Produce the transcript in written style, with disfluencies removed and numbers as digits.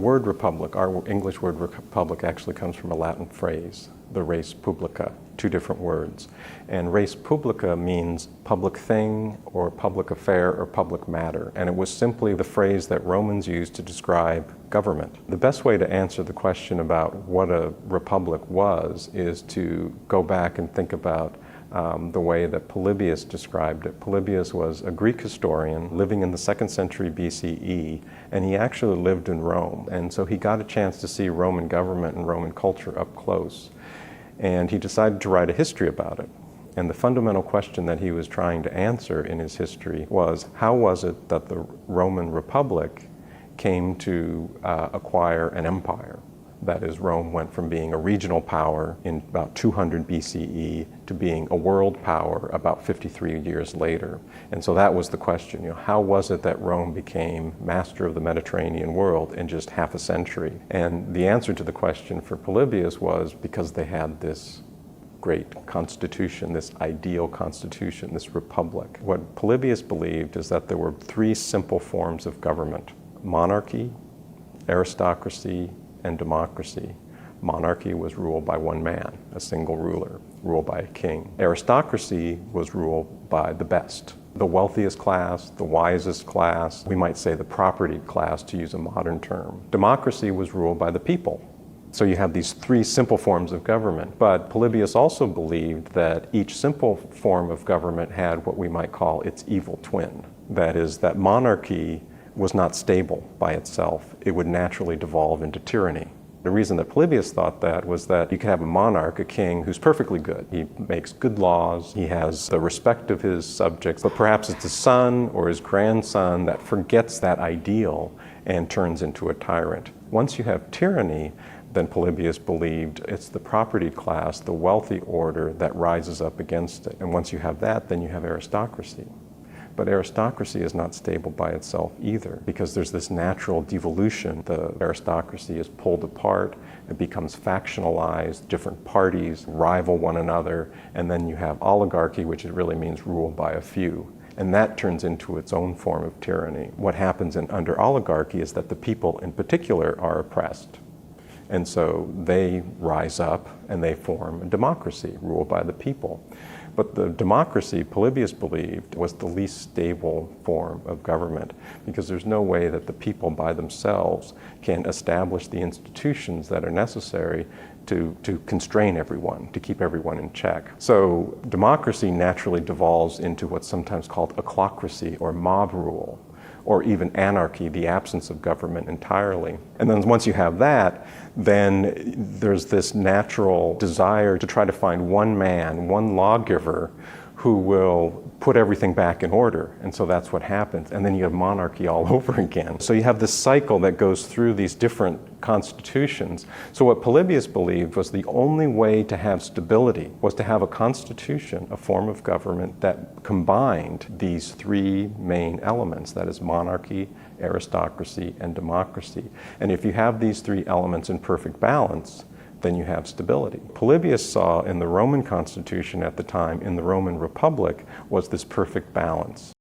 word republic, our English word republic, actually comes from a Latin phrase, the res publica, two different words. And res publica means public thing or public affair or public matter. And it was simply the phrase that Romans used to describe government. The best way to answer the question about what a republic was is to go back and think about the way that Polybius described it. Polybius was a Greek historian living in the 2nd century BCE, and he actually lived in Rome. And so he got a chance to see Roman government and Roman culture up close. And he decided to write a history about it. And the fundamental question that he was trying to answer in his history was, how was it that the Roman Republic came to acquire an empire? That is, Rome went from being a regional power in about 200 BCE to being a world power about 53 years later. And so that was the question, how was it that Rome became master of the Mediterranean world in just half a century? And the answer to the question for Polybius was because they had this great constitution, this ideal constitution, this republic. What Polybius believed is that there were three simple forms of government: monarchy, aristocracy, and democracy. Monarchy was ruled by one man, a single ruler, ruled by a king. Aristocracy was ruled by the best, the wealthiest class, the wisest class, we might say the propertied class to use a modern term. Democracy was ruled by the people. So you have these three simple forms of government. But Polybius also believed that each simple form of government had what we might call its evil twin. That is, that monarchy was not stable by itself. It would naturally devolve into tyranny. The reason that Polybius thought that was that you could have a monarch, a king, who's perfectly good. He makes good laws, he has the respect of his subjects, but perhaps it's his son or his grandson that forgets that ideal and turns into a tyrant. Once you have tyranny, then Polybius believed it's the property class, the wealthy order, that rises up against it. And once you have that, then you have aristocracy. But aristocracy is not stable by itself either, because there's this natural devolution. The aristocracy is pulled apart, it becomes factionalized, different parties rival one another, and then you have oligarchy, which it really means ruled by a few. And that turns into its own form of tyranny. What happens under oligarchy is that the people in particular are oppressed. And so they rise up and they form a democracy ruled by the people. But the democracy, Polybius believed, was the least stable form of government, because there's no way that the people by themselves can establish the institutions that are necessary to constrain everyone, to keep everyone in check. So democracy naturally devolves into what's sometimes called ochlocracy or mob rule, or even anarchy, the absence of government entirely. And then once you have that, then there's this natural desire to try to find one man, one lawgiver, who will put everything back in order. And so that's what happens. And then you have monarchy all over again. So you have this cycle that goes through these different constitutions. So what Polybius believed was the only way to have stability was to have a constitution, a form of government that combined these three main elements, that is monarchy, aristocracy, and democracy. And if you have these three elements in perfect balance, then you have stability. Polybius saw in the Roman constitution at the time, in the Roman Republic, was this perfect balance.